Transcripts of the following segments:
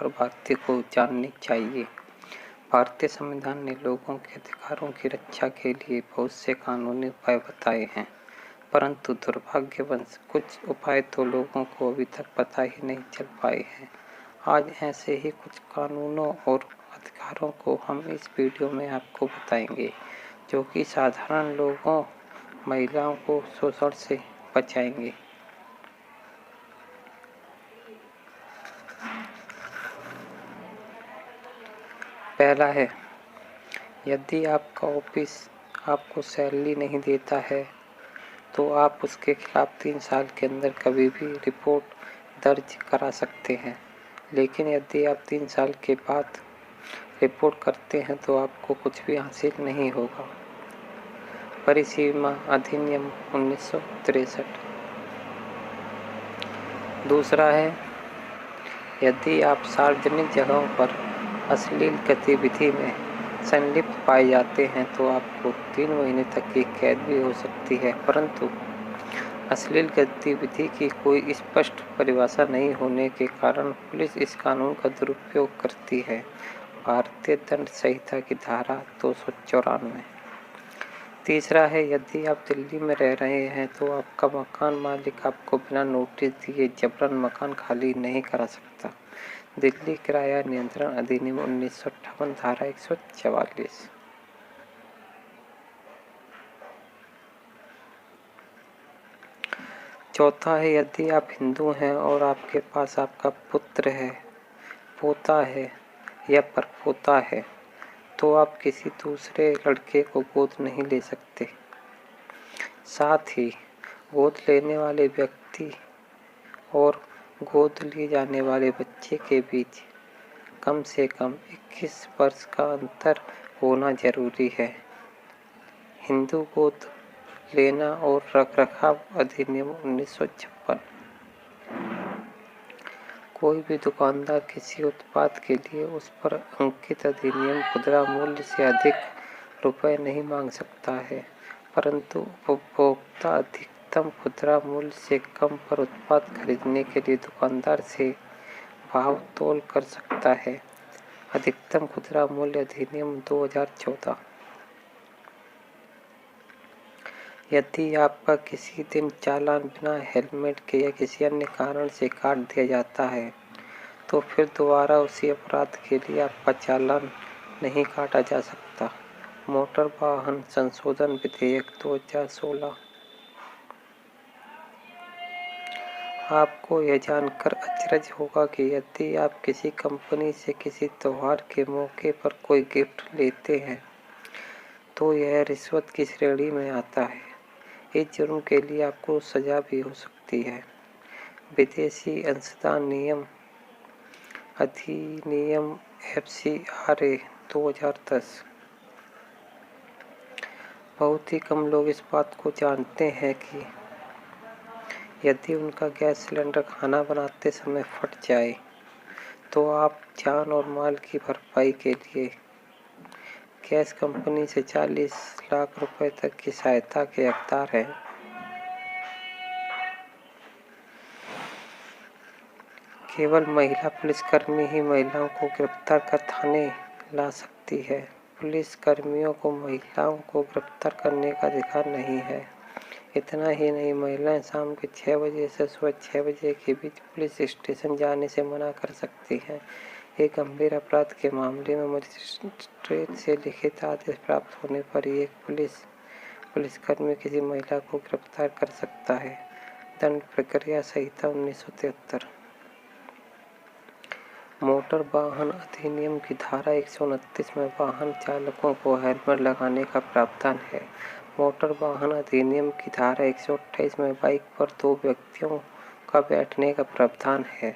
हर भारतीय को जाननी चाहिए। भारतीय संविधान ने लोगों के अधिकारों की रक्षा के लिए बहुत से कानूनी उपाय बताए हैं, परंतु दुर्भाग्यवश कुछ उपाय तो लोगों को अभी तक पता ही नहीं चल पाए हैं। आज ऐसे ही कुछ कानूनों और अधिकारों को हम इस वीडियो में आपको बताएंगे, जो कि साधारण लोगों, महिलाओं को शोषण से बचाएंगे। पहला है, यदि आपका ऑफिस आपको सैलरी नहीं देता है तो आप उसके खिलाफ 3 साल के अंदर कभी भी रिपोर्ट दर्ज करा सकते हैं। लेकिन यदि आप 3 साल के बाद रिपोर्ट करते हैं तो आपको कुछ भी हासिल नहीं होगा। परिसीमा अधिनियम 1963। दूसरा है, यदि आप सार्वजनिक जगहों पर अश्लील गतिविधि में संलिप्त पाए जाते हैं तो आपको 3 महीने तक की कैद भी हो सकती है। परंतु अश्लील गतिविधि की कोई स्पष्ट परिभाषा नहीं होने के कारण पुलिस इस कानून का दुरुपयोग करती है। भारतीय दंड संहिता की धारा 294। तीसरा है, यदि आप दिल्ली में रह रहे हैं तो आपका मकान मालिक आपको बिना नोटिस दिए जबरन मकान खाली नहीं करा सकता। दिल्ली किराया नियंत्रण अधिनियम 1958 धारा 144। चौथा है, यदि आप हिंदू हैं और आपके पास आपका पुत्र है, पोता है या परपोता है तो आप किसी दूसरे लड़के को गोद नहीं ले सकते। साथ ही गोद लेने वाले व्यक्ति और गोद लिए जाने वाले बच्चे के बीच कम से कम 21 वर्ष का अंतर होना जरूरी है। हिंदू गोद लेना और रखरखाव अधिनियम 1956। कोई भी दुकानदार किसी उत्पाद के लिए उस पर अंकित अधिनियम खुदरा मूल्य से अधिक रुपए नहीं मांग सकता है, परंतु उपभोक्ता अधिकतम खुदरा मूल्य से कम पर उत्पाद खरीदने के लिए दुकानदार से भाव तोल कर सकता है। अधिकतम खुदरा मूल्य अधिनियम 2014। यदि आपका किसी दिन चालान बिना हेलमेट के या किसी अन्य कारण से काट दिया जाता है तो फिर दोबारा उसी अपराध के लिए आपका चालान नहीं काटा जा सकता। मोटर वाहन संशोधन विधेयक 2016। आपको यह जानकर अचरज होगा कि यदि आप किसी कंपनी से किसी त्योहार के मौके पर कोई गिफ्ट लेते हैं तो यह रिश्वत की श्रेणी में आता है। इस जुर्म के लिए आपको सजा भी हो सकती है। विदेशी अंशदान नियम अधिनियम FCRA 2010। बहुत ही कम लोग इस बात को जानते हैं कि यदि उनका गैस सिलेंडर खाना बनाते समय फट जाए तो आप जान और माल की भरपाई के लिए गैस कंपनी से 40 लाख रुपए तक की सहायता के हकदार हैं। केवल महिला पुलिसकर्मी ही महिलाओं को गिरफ्तार कर थाने ला सकती है। पुलिस कर्मियों को महिलाओं को गिरफ्तार करने का अधिकार नहीं है। इतना ही नहीं, महिलाएं शाम के 6 बजे से सुबह 6 बजे के बीच पुलिस स्टेशन जाने से मना कर सकती हैं। एक गंभीर अपराध के मामले में मजिस्ट्रेट से लिखित आदेश प्राप्त होने पर ही एक पुलिसकर्मी किसी महिला को गिरफ्तार कर सकता है। दंड प्रक्रिया संहिता 1973। मोटर वाहन अधिनियम की धारा 129 में वाहन चालकों को हेलमेट लगाने का प्रावधान है। मोटर वाहन अधिनियम की धारा 128 में बाइक पर 2 व्यक्तियों का बैठने का प्रावधान है,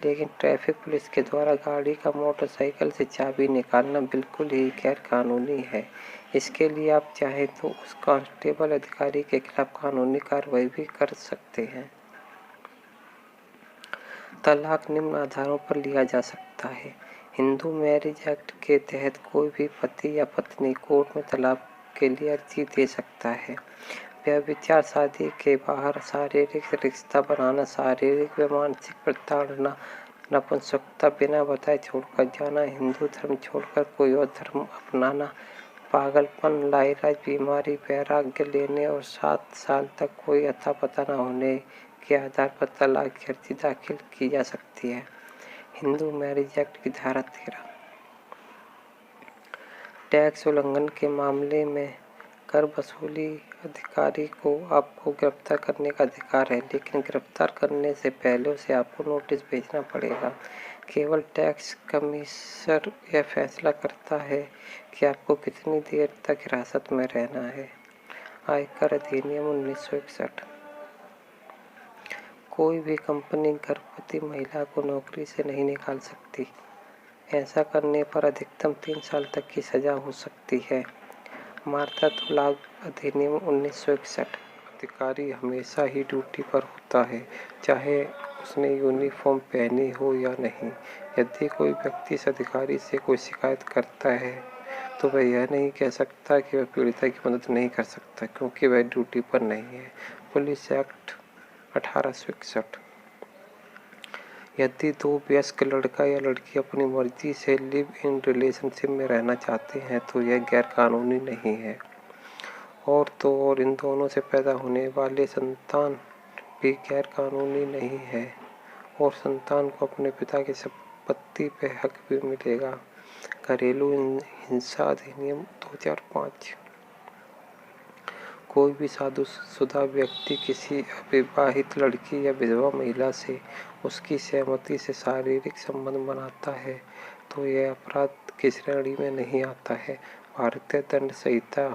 लेकिन ट्रैफिक पुलिस के द्वारा गाड़ी का मोटरसाइकिल से चाबी निकालना बिल्कुल ही गैर कानूनी है। इसके लिए आप चाहें तो उस कांस्टेबल अधिकारी के खिलाफ कानूनी कार्रवाई भी कर सकते हैं। तलाक निम्न आधारों पर लिया जा सकता है। हिंदू मैरिज एक्ट के तहत कोई भी पति या पत्नी कोर्ट में तलाक के लिए अर्जी दे सकता है। व्यभिचार, शादी के बाहर शारीरिक रिश्ता बनाना, शारीरिक व मानसिक प्रताड़ना, नपुंसकता, बिना बताए छोड़कर जाना, हिंदू धर्म छोड़कर कोई और धर्म अपनाना, पागलपन, लाइलाज बीमारी, वैराग्य लेने और 7 साल तक कोई अता पता न होने के आधार पर तलाक की अर्जी दाखिल की जा सकती है। हिंदू मैरिज एक्ट की धारा 13। टैक्स उल्लंघन के मामले में कर वसूली अधिकारी को आपको गिरफ्तार करने का अधिकार है, लेकिन गिरफ्तार करने से पहले उसे आपको नोटिस भेजना पड़ेगा। केवल टैक्स कमिश्नर यह फैसला करता है कि आपको कितनी देर तक हिरासत में रहना है। आयकर अधिनियम 1961। कोई भी कंपनी गर्भवती महिला को नौकरी से नहीं निकाल सकती। ऐसा करने पर अधिकतम 3 साल तक की सजा हो सकती है। मातृत्व लाभ अधिनियम 1961। अधिकारी हमेशा ही ड्यूटी पर होता है, चाहे उसने यूनिफॉर्म पहनी हो या नहीं। यदि कोई व्यक्ति इस अधिकारी से कोई शिकायत करता है तो वह यह नहीं कह सकता कि वह पीड़िता की मदद नहीं कर सकता, क्योंकि वह ड्यूटी पर नहीं है। Police act 1861। यदि 2 वयस्क लड़का या लड़की अपनी मर्जी से लिव इन रिलेशनशिप में रहना चाहते हैं तो यह गैर कानूनी नहीं है। और इन दोनों से पैदा होने वाले संतान भी गैर कानूनी नहीं है और संतान को अपने पिता की संपत्ति पर हक भी मिलेगा। घरेलू हिंसा अधिनियम 2005। कोई भी शादीशुदा व्यक्ति किसी अविवाहित लड़की या विधवा महिला से उसकी सहमति से शारीरिक संबंध बनाता है तो यह अपराध की श्रेणी में नहीं आता है। भारतीय दंड संहिता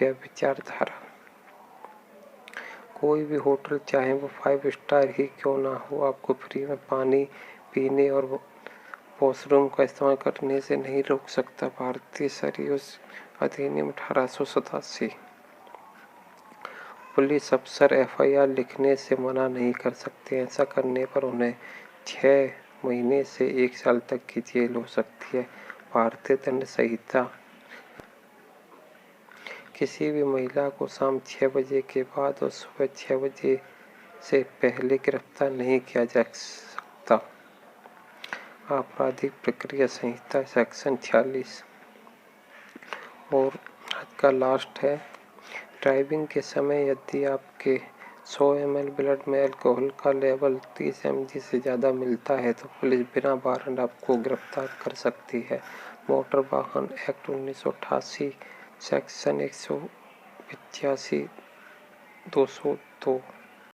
व्यभिचार धारा। कोई भी होटल, चाहे वो 5 स्टार ही क्यों ना हो, आपको फ्री में पानी पीने और वॉशरूम का इस्तेमाल करने से नहीं रोक सकता। भारतीय सरयूस अधिनियम 1887। पुलिस अफसर FIR लिखने से मना नहीं कर सकते। ऐसा करने पर उन्हें 6 महीने से 1 साल तक की जेल हो सकती है। भारतीय दंड संहिता। किसी भी महिला को शाम 6 बजे के बाद और सुबह 6 बजे से पहले गिरफ्तार नहीं किया जा सकता। आपराधिक प्रक्रिया संहिता सेक्शन 46। और आज का लास्ट है, ड्राइविंग के समय यदि आपके 100 ml ब्लड में अल्कोहल का लेवल 30 mg से ज़्यादा मिलता है तो पुलिस बिना वारंट आपको गिरफ्तार कर सकती है। मोटर वाहन एक्ट 1988 सेक्शन 185 202।